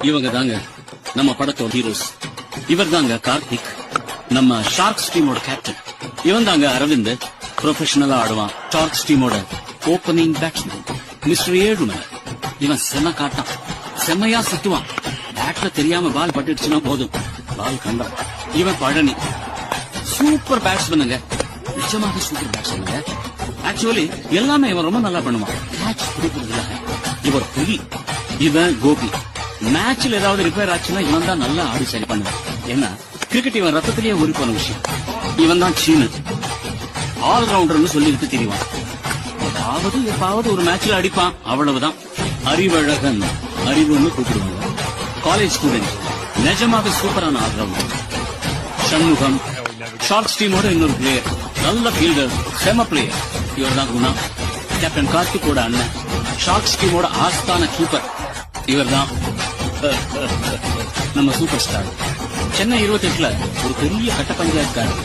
இவங்க தாங்க நம்ம படத்தோட ஹீரோஸ். இவர் தாங்க கார்த்திக், நம்ம ஷார்க்ஸ் டீமோட கேப்டன். இவன் தாங்க அரவிந்த், ப்ரொஃபஷனலா ஆடுவான். ஷார்க்ஸ் டீமோட ஓபனிங் பேட்ஸ்மேன். மிஸ்டர் ஏழுமலை, இவன் செம காட்டான், செம்மையா சுத்துவான். பேட்ல தெரியாம பால் பட்டுடுச்சுன்னா போதும், பால் கண்டான். இவன் பழனி, சூப்பர் பேட்ஸ்மேனுங்க, நிஜமாக சூப்பர் பேட்ஸ்மேனுங்க. ஆக்சுவலி எல்லாமே இவன் ரொம்ப நல்லா பண்ணுவான். கேட்ச் பிடிக்கிறதுல இவர் புலி. இவன் கோபி, மேட்ச்ல ஏதாவது ரிப்பேர் ஆச்சுன்னா இவன் தான் நல்லா ஆடி சரி பண்ணுவான். ஏன்னா கிரிக்கெட் இவன் ரத்தத்திலேயே உரிப்பான விஷயம். இவன் தான் சீனு, ஆல்ரவுண்டர்னு சொல்லிட்டு தெரிவான். அதாவது எப்பாவது ஒரு மேட்ச்ல அடிப்பான், அவ்வளவுதான். அறிவழகன், அறிவுன்னு கூப்பிடுவாங்க. காலேஜ் ஸ்டூடெண்ட், நிஜமாக சூப்பரான ஆல்ரவுண்டர். சண்முகம், ஷார்க்ஸ் டீமோட இன்னொரு பிளேயர், நல்ல ஃபீல்டர், செம பிளேயர். இவர் தான் குணா, கேப்டன் கார்த்திகோட அண்ணன், ஷார்க்ஸ் டீமோட ஆஸ்தான கீப்பர். இவர் தான் நம்ம சூப்பர் ஸ்டார். சென்னை 28ல ஒரு பெரிய கட்ட பஞ்சாயத்துக்காரர்.